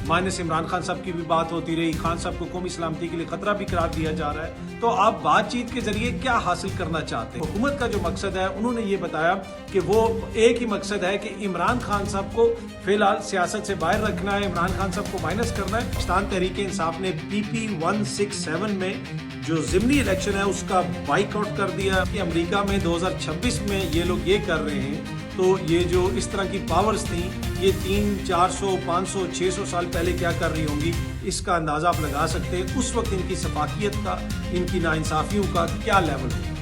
Minus Imran Khan साहब की भी बात होती रही, खान साहब को कौमी सलामती के लिए खतरा भी करार दिया जा रहा है। तो आप बातचीत के जरिए क्या हासिल करना चाहते हैं? हुकूमत का जो मकसद है, उन्होंने ये बताया कि वो एक ही मकसद है कि इमरान खान साहब को फिलहाल सियासत से बाहर रखना है, इमरान खान साहब को माइनस करना है। पाकिस्तान तहरीक इंसाफ ने PP 167 में जो ज़िमनी इलेक्शन है उसका बाइकआउट कर दिया कि अमेरिका में 2026 में ये लोग ये कर रहे हैं। तो ये जो इस तरह की पावर्स थी, ये 300, 400, 500, 600 साल पहले क्या कर रही होंगी, इसका अंदाजा आप लगा सकते हैं। उस वक्त इनकी सफाकियत का, इनकी नाइंसाफियों का क्या लेवल है।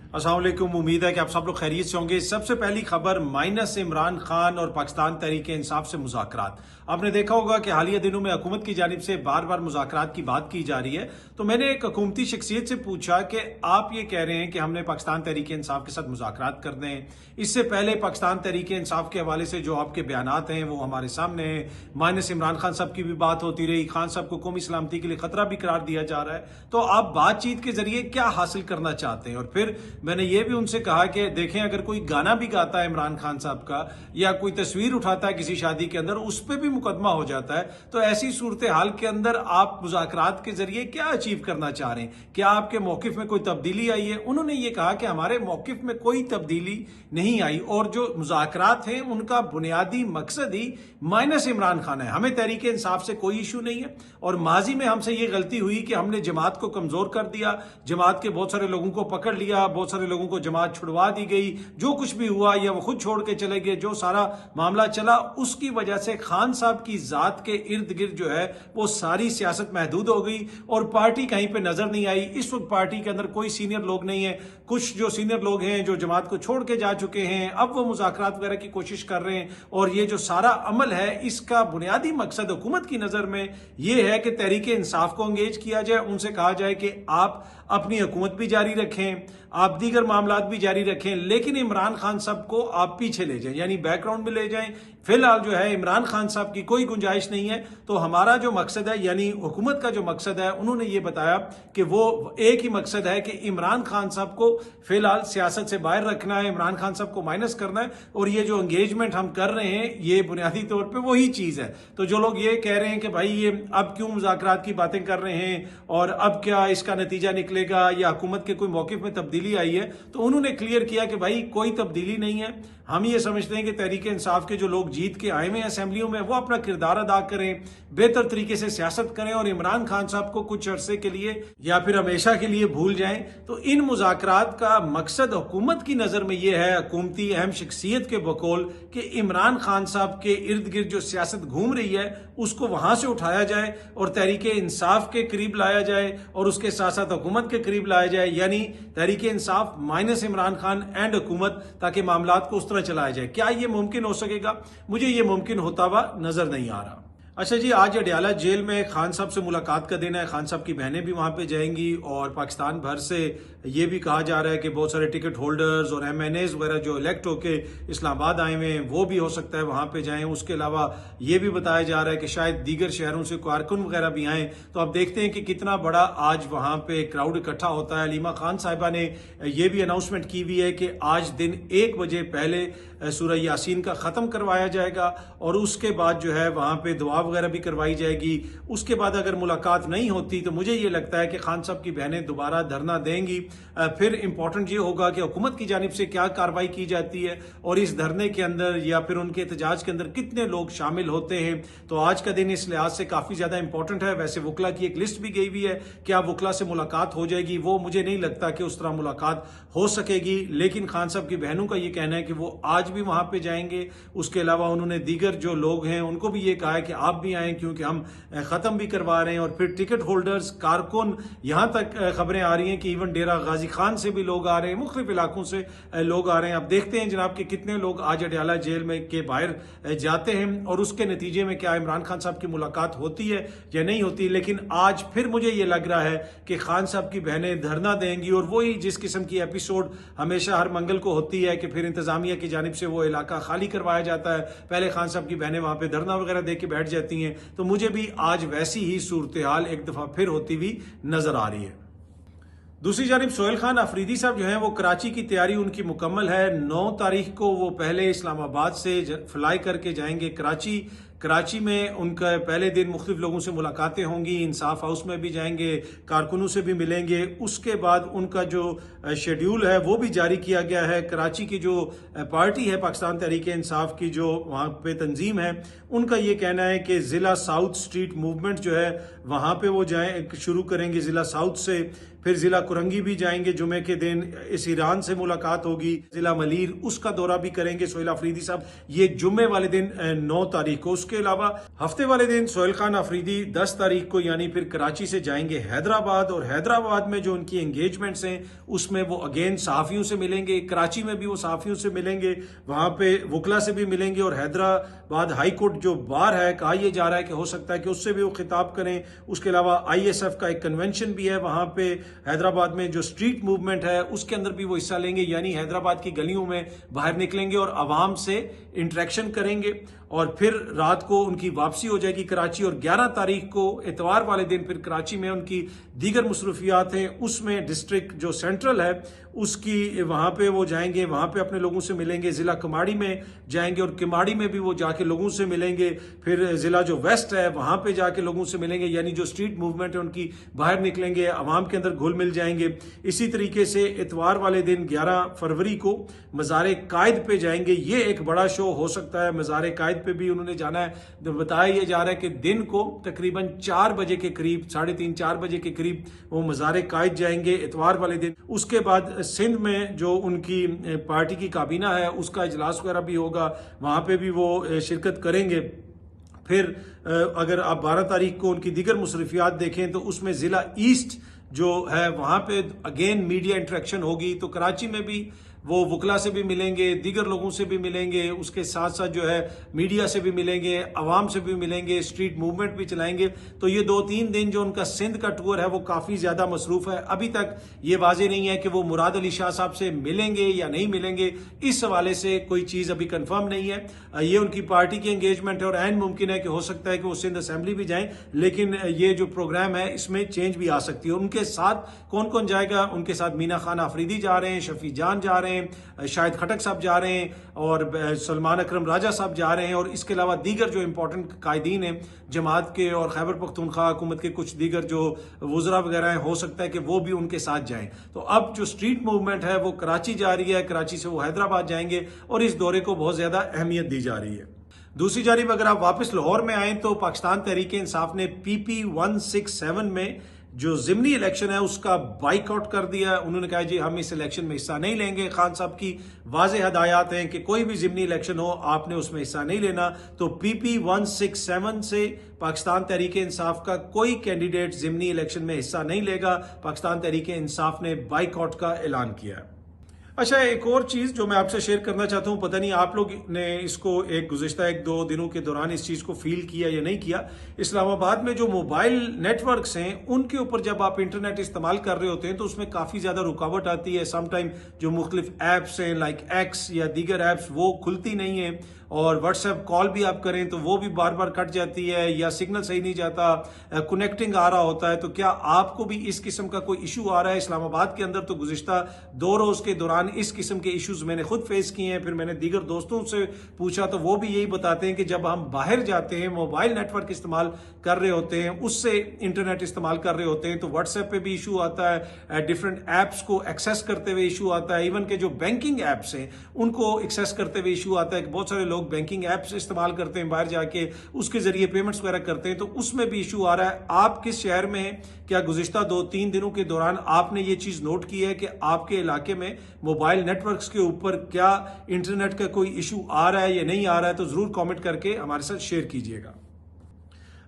अस्सलाम वालेकुम, उम्मीद है कि आप सब लोग खैरियत से होंगे। सबसे पहली खबर, माइनस इमरान खान और पाकिस्तान तहरीक इंसाफ से मुज़ाकरात। आपने देखा होगा कि हालिया दिनों में हुकूमत की जानिब से बार बार मुज़ाकरात की बात की जा रही है। तो मैंने एक हुकूमती शख्सियत से पूछा कि आप ये कह रहे हैं कि हमने पाकिस्तान तहरीक इंसाफ के साथ मुज़ाकरात करने हैं, इससे पहले पाकिस्तान तहरीक इंसाफ के हवाले से जो आपके बयानात हैं वो हमारे सामने हैं। माइनस इमरान खान साहब की भी बात होती रही, खान साहब को कौमी सलामती के लिए खतरा भी करार दिया जा रहा है। तो आप बातचीत के जरिए क्या हासिल करना चाहते हैं? और फिर मैंने ये भी उनसे कहा कि देखें, अगर कोई गाना भी गाता है इमरान खान साहब का या कोई तस्वीर उठाता है किसी शादी के अंदर, उस पर भी मुकदमा हो जाता है। तो ऐसी सूरत हाल के अंदर आप मुज़ाकरात के जरिए क्या अचीव करना चाह रहे हैं? क्या आपके मौकिफ में कोई तब्दीली आई है? उन्होंने ये कहा कि हमारे मौकिफ में कोई तब्दीली नहीं आई और जो मुज़ाकरात हैं उनका बुनियादी मकसद ही माइनस इमरान खान है। हमें तहरीक इंसाफ से कोई इशू नहीं है और माजी में हमसे ये गलती हुई कि हमने जमात को कमजोर कर दिया, जमात के बहुत सारे लोगों को पकड़ लिया, बहुत सारे लोगों को जमात छुड़वा दी गई। जो कुछ भी हुआ या वो खुद छोड़ के चले गए, जो सारा मामला चला, उसकी वजह से खान साहब की जात के इर्द गिर्द जो है वो सारी सियासत महदूद हो गई और पार्टी कहीं पे नजर नहीं आई। इस वक्त पार्टी के अंदर कोई सीनियर लोग नहीं है। कुछ जो सीनियर लोग हैं जो जमात को छोड़ के जा चुके हैं, अब वो मुज़ाकरात वगैरह की कोशिश कर रहे हैं। और ये जो सारा अमल है, इसका बुनियादी मकसद हुकूमत की नजर में यह है कि तहरीक इंसाफ को एंगेज किया जाए, उनसे कहा जाए कि आप अपनी हुकूमत भी जारी रखें, आप दीगर मामलात भी जारी रखें, लेकिन इमरान खान साहब को आप पीछे ले जाएं, यानी बैकग्राउंड में ले जाएं। फिलहाल जो है इमरान खान साहब की कोई गुंजाइश नहीं है। तो हमारा जो मकसद है, यानी हुकूमत का जो मकसद है, उन्होंने ये बताया कि वो एक ही मकसद है कि इमरान खान साहब को फिलहाल सियासत से बाहर रखना है, इमरान खान साहब को माइनस करना है। और ये जो एंगेजमेंट हम कर रहे हैं, ये बुनियादी तौर पर वही चीज है। तो जो लोग ये कह रहे हैं कि भाई ये अब क्यों मुज़ाकरात की बातें कर रहे हैं और अब क्या इसका नतीजा निकलेगा या हुकूमत के कोई मौकिफ में तब्दीली आई है, तो उन्होंने क्लियर किया कि भाई कोई तब्दीली नहीं है। हम ये समझते हैं कि तहरीक इंसाफ के जो लोग जीत के आए हुए हैं असेंबलियों में, वो अपना किरदार अदा करें, बेहतर तरीके से सियासत करें और इमरान खान साहब को कुछ अरसे के लिए या फिर हमेशा के लिए भूल जाएं। तो इन मुज़ाकरात का मकसद हुकूमत की नजर में यह है, हुकूमती अहम शख्सियत के बकौल, कि इमरान खान साहब के इर्द गिर्द जो सियासत घूम रही है उसको वहां से उठाया जाए और तहरीक इंसाफ के करीब लाया जाए और उसके साथ साथ हुकूमत के करीब लाया जाए, यानी तहरीक इंसाफ माइनस इमरान खान एंड हुकूमत, ताकि मामलात को उस तरह चलाया जाए। क्या ये मुमकिन हो सकेगा? मुझे ये मुमकिन होता हुआ नजर नहीं आ रहा। अच्छा जी, आज अडयाला जेल में खान साहब से मुलाकात का दिन है। खान साहब की बहनें भी वहां पे जाएंगी और पाकिस्तान भर से ये भी कहा जा रहा है कि बहुत सारे टिकट होल्डर्स और MNAs वगैरह जो इलेक्ट होके इस्लामाबाद आए हुए हैं, वो भी हो सकता है वहां पे जाएं। उसके अलावा ये भी बताया जा रहा है कि शायद दीगर शहरों से कारकुन वगैरह भी आए। तो आप देखते हैं कि कितना बड़ा आज वहां पे क्राउड इकट्ठा होता है। अलीमा खान साहिबा ने यह भी अनाउंसमेंट की हुई है कि आज दिन 1 बजे पहले सूरह यासीन का खत्म करवाया जाएगा और उसके बाद जो है वहां पे दुआ वगैरह भी करवाई जाएगी। उसके बाद अगर मुलाकात नहीं होती तो मुझे ये लगता है कि खान साहब की बहनें दोबारा धरना देंगी। फिर इंपॉर्टेंट ये होगा कि हुकूमत की जानिब से क्या कार्रवाई की जाती है और इस धरने के अंदर या फिर उनके एहतजाज के अंदर कितने लोग शामिल होते हैं। तो आज का दिन इस लिहाज से काफी ज्यादा इंपॉर्टेंट है। वैसे वकला की एक लिस्ट भी गई हुई है, क्या वकला से मुलाकात हो जाएगी? वो मुझे नहीं लगता कि उस तरह मुलाकात हो सकेगी, लेकिन खान साहब की बहनों का ये कहना है कि वो आज भी वहां पे जाएंगे। उसके अलावा उन्होंने दीगर जो लोग हैं उनको भी ये कहा है कि आप भी आए, क्योंकि हम खत्म भी करवा रहे हैं। और फिर टिकट होल्डर्स, कारकुन, यहां तक खबरें आ रही हैं कि इवन डेरा गाजी खान से भी लोग आ रहे हैं, मुख्तलिफ इलाकों से लोग आ रहे हैं। अब देखते हैं जनाब कि कितने लोग आज अडयाला जेल में के बाहर जाते हैं और उसके नतीजे में क्या इमरान खान साहब की मुलाकात होती है या नहीं होती। लेकिन आज फिर मुझे ये लग रहा है कि खान साहब की बहनें धरना देंगी और वही जिस किस्म की एपिसोड हमेशा हर मंगल को होती है कि फिर इंतजामिया की जानिब से वो इलाका खाली करवाया जाता है, पहले खान साहब की बहनें वहां पे धरना वगैरह दे के बैठ जाती हैं। तो मुझे भी आज वैसी ही सूरत हाल एक दफा फिर होती हुई नजर आ रही है। दूसरी जानिब सोहेल खान अफरीदी साहब जो हैं वो कराची की तैयारी उनकी मुकम्मल है। 9 तारीख को वो पहले इस्लामाबाद से फ्लाई करके जाएंगे कराची, कराची में उनका पहले दिन मुख्तलिफ लोगों से मुलाकातें होंगी, इंसाफ हाउस में भी जाएंगे, कारकुनों से भी मिलेंगे। उसके बाद उनका जो शेड्यूल है वो भी जारी किया गया है। कराची की जो पार्टी है पाकिस्तान तहरीक इंसाफ की, जो वहाँ पे तंजीम है, उनका ये कहना है कि ज़िला साउथ स्ट्रीट मूवमेंट जो है वहाँ पे वो शुरू करेंगे ज़िला साउथ से। फिर ज़िला कुरंगी भी जाएंगे, जुमे के दिन इस ईरान से मुलाकात होगी। ज़िला मलीर उसका दौरा भी करेंगे सोहेल अफरीदी साहब, ये जुम्मे वाले दिन 9 तारीख को। उसके अलावा हफ्ते वाले दिन सोहेल खान अफरीदी 10 तारीख को यानी फिर कराची से जाएंगे हैदराबाद, और हैदराबाद में जो उनकी एंगेजमेंट्स हैं उसमें वो अगेन सहाफ़ियों से मिलेंगे। कराची में भी वो सहाफ़ियों से मिलेंगे, वहाँ पे वकला से भी मिलेंगे, और हैदराबाद हाई कोर्ट जो बार है, कहा यह जा रहा है कि हो सकता है कि उससे भी वो खिताब करें। उसके अलावा ISF का एक कन्वेंशन भी है वहाँ पे हैदराबाद में, जो स्ट्रीट मूवमेंट है उसके अंदर भी वो हिस्सा लेंगे, यानी हैदराबाद की गलियों में बाहर निकलेंगे और आवाम से इंटरेक्शन करेंगे। और फिर रात को उनकी वापसी हो जाएगी कराची, और 11 तारीख को इतवार वाले दिन फिर कराची में उनकी दीगर मसरूफियात हैं, उसमें डिस्ट्रिक्ट जो सेंट्रल है उसकी वहाँ पे वो जाएंगे, वहाँ पे अपने लोगों से मिलेंगे। ज़िला किमाड़ी में जाएंगे और किमाड़ी में भी वो जाके लोगों से मिलेंगे। फिर ज़िला जो वेस्ट है वहाँ पे जाके लोगों से मिलेंगे, यानी जो स्ट्रीट मूवमेंट है उनकी बाहर निकलेंगे, आवाम के अंदर घुल मिल जाएंगे। इसी तरीके से इतवार वाले दिन 11 फरवरी को मज़ार कायद पे जाएंगे। ये एक बड़ा शो हो सकता है, मज़ार कायद पे भी उन्होंने जाना है। तो बताया यह जा रहा है कि दिन को तकरीबन 4 बजे के करीब, 3:30-4 बजे के करीब वो मज़ार कायद जाएंगे इतवार वाले दिन। उसके बाद सिंध में जो उनकी पार्टी की काबीना है उसका इजलास वगैरह भी होगा, वहाँ पे भी वो शिरकत करेंगे। फिर अगर आप 12 तारीख को उनकी दीगर मुसरफियात देखें तो उसमें ज़िला ईस्ट जो है वहाँ पे अगेन मीडिया इंटरेक्शन होगी। तो कराची में भी वो वकला से भी मिलेंगे, दीगर लोगों से भी मिलेंगे, उसके साथ साथ जो है मीडिया से भी मिलेंगे, अवाम से भी मिलेंगे, स्ट्रीट मूवमेंट भी चलाएंगे। तो ये 2-3 दिन जो उनका सिंध का टूर है वो काफ़ी ज़्यादा मसरूफ़ है। अभी तक ये वाज़ेह नहीं है कि वो मुराद अली शाह साहब से मिलेंगे या नहीं मिलेंगे, इस हवाले से कोई चीज़ अभी कन्फर्म नहीं है। ये उनकी पार्टी की एंगेजमेंट है और ऐन मुमकिन है कि हो सकता है कि वो सिंध असेंबली भी जाएं, लेकिन ये जो प्रोग्राम है इसमें चेंज भी आ सकती है। उनके साथ कौन कौन जाएगा? उनके साथ मीना खान अफरीदी जा रहे हैं, शफी जान जा रहे हैं, शाहिद खटक साहब जा रहे हैं, और सलमान अकरम राजा साहब जा रहे हैं, और इसके अलावा दीगर जो इंपॉर्टेंट कायदीन हैं जमात के और खैबर पख्तूनख्वा हुकूमत के कुछ दीगर जो वज़रा वगैरह हैं, हो सकता है कि वो भी उनके साथ जाएं। तो अब जो स्ट्रीट मूवमेंट है वो कराची जा रही है, कराची से वो हैदराबाद जाएंगे, और इस दौरे को बहुत ज़्यादा अहमियत दी जा रही है। दूसरी जानिब अगर आप वापस लाहौर में आए तो पाकिस्तान तहरीक इंसाफ ने PP 167 में जो ज़िमनी इलेक्शन है उसका बाइकआउट कर दिया। उन्होंने कहा जी हम इस इलेक्शन में हिस्सा नहीं लेंगे। खान साहब की वाज़ेह हदायत हैं कि कोई भी ज़िमनी इलेक्शन हो आपने उसमें हिस्सा नहीं लेना। तो PP 167 से पाकिस्तान तहरीक इंसाफ का कोई कैंडिडेट ज़िमनी इलेक्शन में हिस्सा नहीं लेगा। पाकिस्तान तहरीक इंसाफ ने बाइकआउट का ऐलान किया है। अच्छा, एक और चीज़ जो मैं आपसे शेयर करना चाहता हूँ, पता नहीं आप लोग ने इसको गुज़िश्ता 1-2 दिनों के दौरान इस चीज़ को फील किया या नहीं किया। इस्लामाबाद में जो मोबाइल नेटवर्क्स हैं उनके ऊपर जब आप इंटरनेट इस्तेमाल कर रहे होते हैं तो उसमें काफ़ी ज़्यादा रुकावट आती है। समटाइम जो मुख्तलिफ ऐप्स हैं लाइक X या दीगर ऐप्स वो खुलती नहीं है, और व्हाट्सएप कॉल भी आप करें तो वो भी बार बार कट जाती है, या सिग्नल सही नहीं जाता, कनेक्टिंग आ रहा होता है। तो क्या आपको भी इस किस्म का कोई इशू आ रहा है इस्लामाबाद के अंदर? तो गुज़िश्ता 2 रोज़ के दौरान इस किस्म के इश्यूज मैंने खुद फेस किए हैं। फिर मैंने दीगर दोस्तों से पूछा तो वो भी यही बताते हैं कि जब हम बाहर जाते हैं, मोबाइल नेटवर्क इस्तेमाल कर रहे होते हैं, उससे इंटरनेट इस्तेमाल कर रहे होते हैं, तो व्हाट्सएप पे भी इशू आता है, डिफरेंट ऐप्स को एक्सेस करते हुए इशू आता है, इवन के जो बैंकिंग ऐप्स हैं उनको एक्सेस करते हुए इशू आता है कि बहुत सारे लोग बैंकिंग ऐप्स इस्तेमाल करते हैं, बाहर जाके उसके जरिए पेमेंट्स वगैरह करते हैं, तो उसमें भी इशू आ रहा है। आप किस शहर में हैं? क्या गुज़िश्ता 2-3 दिनों के दौरान आपने ये चीज़ नोट की है कि आपके इलाके में मोबाइल नेटवर्क्स के ऊपर क्या इंटरनेट का कोई इशू आ रहा है या नहीं आ रहा है? तो ज़रूर कमेंट करके हमारे साथ शेयर कीजिएगा।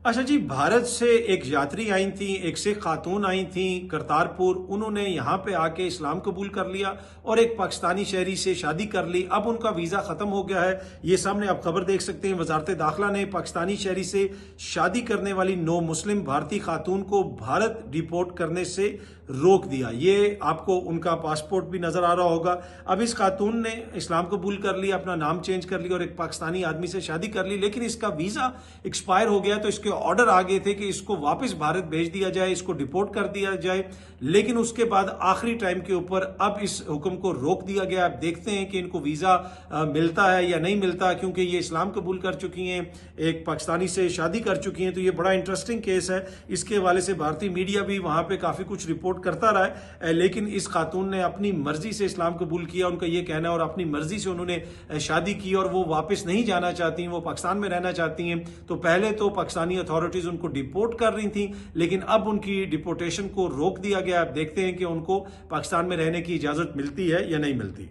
अच्छा जी, भारत से एक यात्री आई थी, एक सिख खातून आई थी करतारपुर, उन्होंने यहाँ पे आके इस्लाम कबूल कर लिया और एक पाकिस्तानी शहरी से शादी कर ली। अब उनका वीज़ा ख़त्म हो गया है। ये सामने आप खबर देख सकते हैं। वजारत दाखिला ने पाकिस्तानी शहरी से शादी करने वाली 9 मुस्लिम भारतीय खातून को भारत डिपोर्ट करने से रोक दिया। ये आपको उनका पासपोर्ट भी नजर आ रहा होगा। अब इस खातून ने इस्लाम कबूल कर लिया, अपना नाम चेंज कर लिया और एक पाकिस्तानी आदमी से शादी कर ली, लेकिन इसका वीज़ा एक्सपायर हो गया, तो इसके ऑर्डर आ गए थे कि इसको वापस भारत भेज दिया जाए, इसको डिपोर्ट कर दिया जाए, लेकिन उसके बाद आखिरी टाइम के ऊपर अब इस हुक्म को रोक दिया गया। अब देखते हैं कि इनको वीजा मिलता है या नहीं मिलता, क्योंकि ये इस्लाम कबूल कर चुकी हैं, एक पाकिस्तानी से शादी कर चुकी हैं। तो ये बड़ा इंटरेस्टिंग केस है। इसके हवाले से भारतीय मीडिया भी वहां पे काफी कुछ रिपोर्ट करता रहा है, लेकिन इस खातून ने अपनी मर्जी से इस्लाम कबूल किया, उनका ये कहना है, और अपनी मर्जी से उन्होंने शादी की और वो वापस नहीं जाना चाहती, वो पाकिस्तान में रहना चाहती हैं। तो पहले तो पाकिस्तानी अथॉरिटीज उनको डिपोर्ट कर रही थी, लेकिन अब उनकी डिपोर्टेशन को रोक दिया गया। अब देखते हैं कि उनको पाकिस्तान में रहने की इजाजत मिलती है या नहीं मिलती।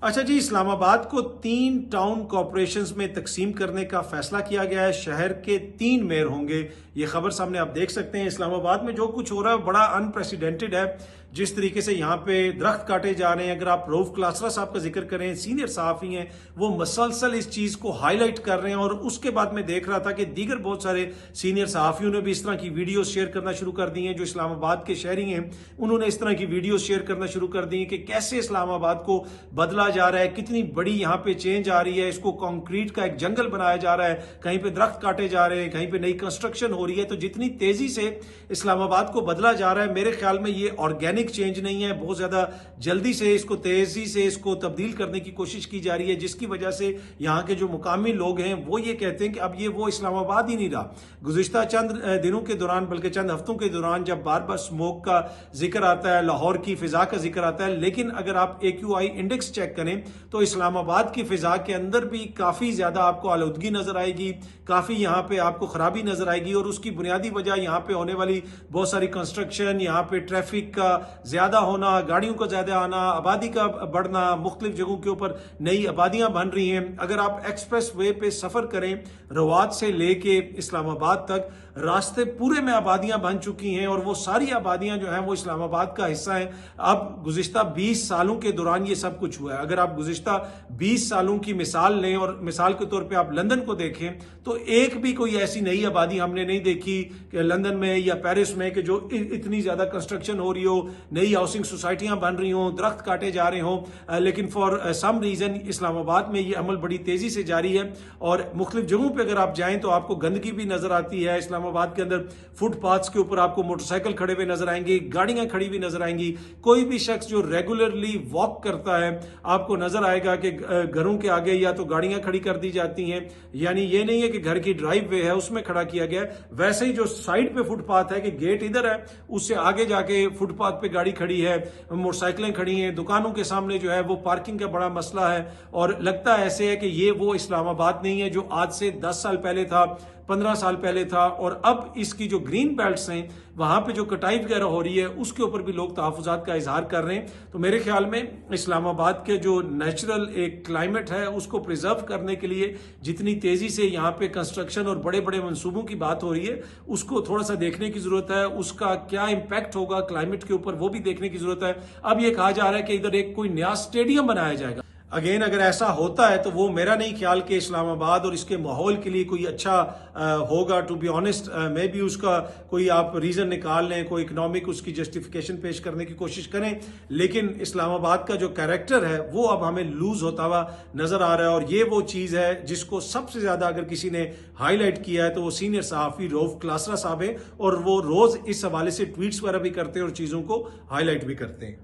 अच्छा जी, इस्लामाबाद को 3 टाउन कॉरपोरेशंस में तकसीम करने का फैसला किया गया है। शहर के 3 मेयर होंगे। ये खबर सामने आप देख सकते हैं। इस्लामाबाद में जो कुछ हो रहा है बड़ा अनप्रेसिडेंटेड है। जिस तरीके से यहाँ पे दरख्त काटे जा रहे हैं, अगर आप रऊफ क्लासरा साहब का जिक्र करें, सीनियर सहाफी हैं, वो मसलसल इस चीज को हाईलाइट कर रहे हैं। और उसके बाद मैं देख रहा था कि दीगर बहुत सारे सीनियर सहाफियों ने भी इस तरह की वीडियो शेयर करना शुरू कर दी हैं। जो इस्लामाबाद के शहरी हैं, उन्होंने इस तरह की वीडियो शेयर करना शुरू कर दी है कि कैसे इस्लामाबाद को बदला जा रहा है, कितनी बड़ी यहाँ पे चेंज आ रही है। इसको कंक्रीट का एक जंगल बनाया जा रहा है, कहीं पे दरख्त काटे जा रहे हैं, कहीं पे नई कंस्ट्रक्शन हो रही है। तो जितनी तेजी से इस्लामाबाद को बदला जा रहा है, मेरे ख्याल में ये ऑर्गेनिक चेंज नहीं है, बहुत ज्यादा जल्दी से इसको तेजी से इसको तब्दील करने की कोशिश की जा रही है, जिसकी वजह से यहाँ के जो मुकामी लोग हैं वो ये कहते हैं कि अब ये वो इस्लामाबाद ही नहीं रहा। गुज़िश्ता चंद दिनों के दौरान, बल्कि चंद हफ्तों के दौरान, जब बार बार स्मोक का जिक्र आता है, लाहौर की फिजा का जिक्र आता है, लेकिन अगर आप AQI इंडेक्स चेक करें तो इस्लामाबाद की फिजा के अंदर भी काफी ज्यादा आपको आलूदगी नजर आएगी, काफी यहाँ पे आपको खराबी नजर आएगी। और उसकी बुनियादी वजह यहाँ पे होने वाली बहुत सारी कंस्ट्रक्शन, यहाँ पे ट्रैफिक का ज्यादा होना, गाड़ियों का ज्यादा आना, आबादी का बढ़ना, मुख्तलिफ जगहों के ऊपर नई आबादियां बन रही हैं। अगर आप एक्सप्रेस वे पे सफर करें, रवात से लेके इस्लामाबाद तक, रास्ते पूरे में आबादियां बन चुकी हैं और वो सारी आबादियां जो हैं वो इस्लामाबाद का हिस्सा हैं। अब गुज़िश्ता 20 सालों के दौरान ये सब कुछ हुआ है। अगर आप गुज़िश्ता 20 सालों की मिसाल लें और मिसाल के तौर पे आप लंदन को देखें, तो एक भी कोई ऐसी नई आबादी हमने नहीं देखी कि लंदन में या पेरिस में कि जो इतनी ज्यादा कंस्ट्रक्शन हो रही हो, नई हाउसिंग सोसाइटियां बन रही हों, दरख्त काटे जा रहे हों। लेकिन फॉर सम रीजन इस्लामाबाद में ये अमल बड़ी तेजी से जारी है। और मुख्तलिफ जगहों पर अगर आप जाएं तो आपको गंदगी भी नजर आती है। इस्लामाबाद के अंदर फुटपाथ्स के ऊपर आपको मोटरसाइकिल खड़े हुए नजर आएंगे, गाड़ियां खड़ी हुई नजर आएंगी। कोई भी शख्स जो रेगुलरली वॉक करता है, आपको नजर आएगा कि घरों के आगे या तो गाड़ियां खड़ी कर दी जाती हैं, यानी ये नहीं है कि घर की ड्राइव वे है उसमें खड़ा किया गया, वैसे ही जो साइड पे फुटपाथ है कि गेट इधर है, उससे आगे जाके फुटपाथ पे गाड़ी खड़ी है, मोटरसाइकिलें खड़ी हैं, दुकानों के सामने जो है वो पार्किंग का बड़ा मसला है। और लगता ऐसे है कि ये वो इस्लामाबाद नहीं है जो आज से 10 साल पहले था, 15 साल पहले था। और अब इसकी जो ग्रीन बेल्ट्स हैं, वहां पे जो कटाई वगैरह हो रही है, उसके ऊपर भी लोग तहफुजात का इजहार कर रहे हैं। तो मेरे ख्याल में इस्लामाबाद के जो नेचुरल एक क्लाइमेट है उसको प्रिजर्व करने के लिए जितनी तेजी से यहाँ पे कंस्ट्रक्शन और बड़े बड़े मंसूबों की बात हो रही है, उसको थोड़ा सा देखने की जरूरत है। उसका क्या इंपैक्ट होगा क्लाइमेट के ऊपर, वो भी देखने की जरूरत है। अब ये कहा जा रहा है कि इधर एक कोई नया स्टेडियम बनाया जाएगा। अगेन अगर ऐसा होता है तो वो मेरा नहीं ख्याल कि इस्लामाबाद और इसके माहौल के लिए कोई अच्छा होगा। To be honest, maybe उसका कोई आप रीजन निकाल लें, कोई इकोनॉमिक उसकी जस्टिफिकेशन पेश करने की कोशिश करें, लेकिन इस्लामाबाद का जो कैरेक्टर है वो अब हमें लूज होता हुआ नजर आ रहा है। और ये वो चीज है जिसको सबसे ज्यादा अगर किसी ने हाईलाइट किया है तो वो सीनियर सहाफी रऊफ क्लासरा साहब है, और वो रोज इस हवाले से ट्वीट्स वगैरह भी करते हैं और चीजों को हाईलाइट भी करते हैं।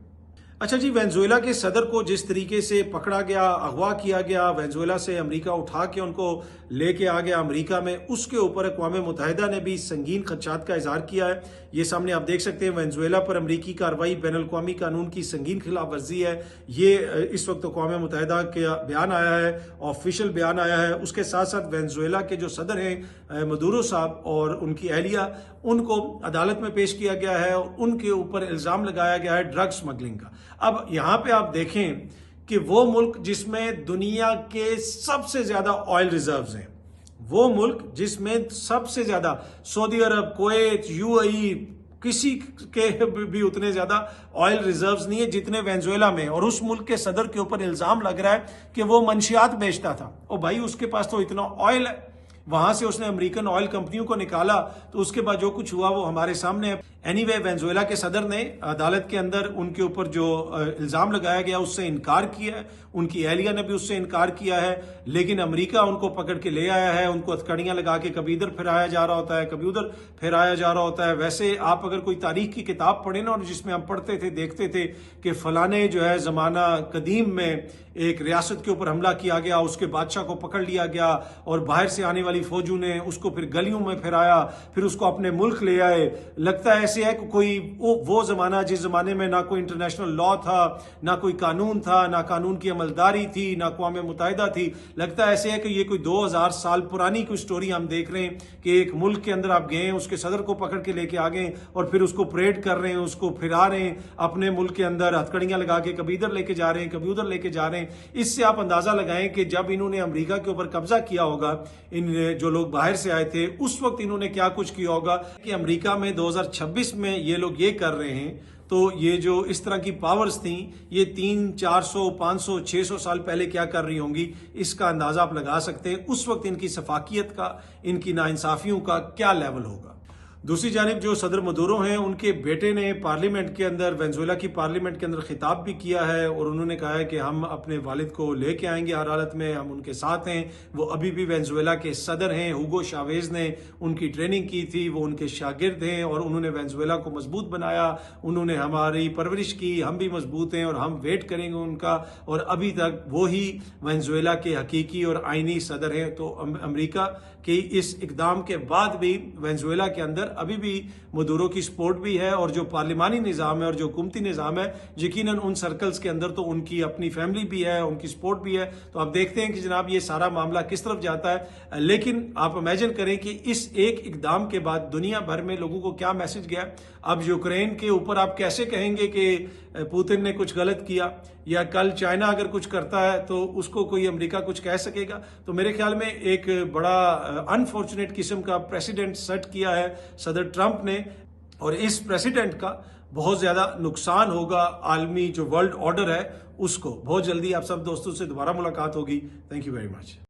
अच्छा जी, वेनेजुएला के सदर को जिस तरीके से पकड़ा गया, अगवा किया गया, वेनेजुएला से अमेरिका उठा के उनको लेके आ गया अमेरिका में, उसके ऊपर अक़वाम मुत्तहिदा ने भी संगीन खदशात का इजहार किया है। ये सामने आप देख सकते हैं, वेनेजुएला पर अमरीकी कार्रवाई बैनुल-अक़वामी कानून की संगीन खिलाफ वर्जी है। ये इस वक्त अक़वाम मुत्तहिदा का बयान आया है, ऑफिशियल बयान आया है। उसके साथ साथ वेनेजुएला के जो सदर हैं मदुरो साहब और उनकी एहलिया, उनको अदालत में पेश किया गया है और उनके ऊपर इल्जाम लगाया गया है ड्रग स्मगलिंग का। अब यहां पे आप देखें कि वो मुल्क जिसमें दुनिया के सबसे ज्यादा ऑयल रिजर्व्स हैं, वो मुल्क जिसमें सबसे ज्यादा, सऊदी अरब, कुवैत, UAE, किसी के भी उतने ज्यादा ऑयल रिजर्व्स नहीं है जितने वेनेजुएला में, और उस मुल्क के सदर के ऊपर इल्जाम लग रहा है कि वो मंशियात बेचता था। और भाई उसके पास तो इतना ऑयल है। वहां से उसने अमेरिकन ऑयल कंपनियों को निकाला, तो उसके बाद जो कुछ हुआ वो हमारे सामने है। एनीवे, वेनेजुएला के सदर ने अदालत के अंदर उनके ऊपर जो इल्जाम लगाया गया उससे इनकार किया है, उनकी एहलिया ने भी उससे इनकार किया है, लेकिन अमेरिका उनको पकड़ के ले आया है, उनको हथकड़ियां लगा के कभी इधर फिराया जा रहा होता है, कभी उधर फिराया जा रहा होता है। वैसे आप अगर कोई तारीख की किताब पढ़े ना, और जिसमें हम पढ़ते थे, देखते थे कि फलाने जो है जमाना कदीम में एक रियासत के ऊपर हमला किया गया, उसके बादशाह को पकड़ लिया गया और बाहर से आने वाली फौजों ने उसको फिर गलियों में फिराया, फिर उसको अपने मुल्क ले आए। लगता है ऐसे है कि कोई वो जमाना जिस जमाने में ना कोई इंटरनेशनल लॉ था, ना कोई कानून था, ना कानून की अमलदारी थी, ना अक़वाम मुत्तहिदा थी। लगता है ऐसे है कि ये कोई 2000 साल पुरानी कोई स्टोरी हम देख रहे हैं कि एक मुल्क के अंदर आप गए, उसके सदर को पकड़ के लेके आ गए और फिर उसको परेड कर रहे हैं, उसको फिरा रहे हैं अपने मुल्क के अंदर, हथकड़ियां लगा के कभी इधर लेके जा रहे हैं, कभी उधर लेके जा रहे हैं। इससे आप अंदाजा लगाएं कि जब इन्होंने अमेरिका के ऊपर कब्जा किया होगा, इन जो लोग बाहर से आए थे, उस वक्त इन्होंने क्या कुछ किया होगा कि अमेरिका में 2026 में ये लोग ये कर रहे हैं। तो ये जो इस तरह की पावर्स थी, ये 300, 400, 500, 600 साल पहले क्या कर रही होंगी, इसका अंदाजा आप लगा सकते हैं। उस वक्त इनकी सफाकियत का, इनकी नाइंसाफियों का क्या लेवल होगा। दूसरी जानिब जो सदर मदुरो हैं, उनके बेटे ने पार्लियामेंट के अंदर, वेनेजुएला की पार्लियामेंट के अंदर खिताब भी किया है और उन्होंने कहा है कि हम अपने वालिद को लेके आएंगे हर हालत में, हम उनके साथ हैं। वो अभी भी वेनेजुएला के सदर हैं। हुगो चावेज ने उनकी ट्रेनिंग की थी, वो उनके शागिर्द हैं और उन्होंने वेनेजुएला को मजबूत बनाया, उन्होंने हमारी परवरिश की, हम भी मजबूत हैं और हम वेट करेंगे उनका। और अभी तक वो ही वेनेजुएला के हकीकी और आइनी सदर हैं। तो अमेरिका के इस इकदाम के बाद भी वेनेजुएला के अंदर अभी भी मदुरो की सपोर्ट भी है और जो पार्लिमानी निज़ाम है और जो हुकूमती निज़ाम है, यकीनन उन सर्कल्स के अंदर तो उनकी अपनी फैमिली भी है, उनकी सपोर्ट भी है। तो आप देखते हैं कि जनाब ये सारा मामला किस तरफ जाता है। लेकिन आप इमेजिन करें कि इस एक इकदाम के बाद दुनिया भर में लोगों को क्या मैसेज गया। अब यूक्रेन के ऊपर आप कैसे कहेंगे कि पुतिन ने कुछ गलत किया, या कल चाइना अगर कुछ करता है तो उसको कोई अमेरिका कुछ कह सकेगा। तो मेरे ख्याल में एक बड़ा अनफॉर्चुनेट किस्म का प्रेसिडेंट सेट किया है सदर ट्रंप ने, और इस प्रेसिडेंट का बहुत ज्यादा नुकसान होगा आलमी जो वर्ल्ड ऑर्डर है उसको। बहुत जल्दी आप सब दोस्तों से दोबारा मुलाकात होगी। Thank you very much.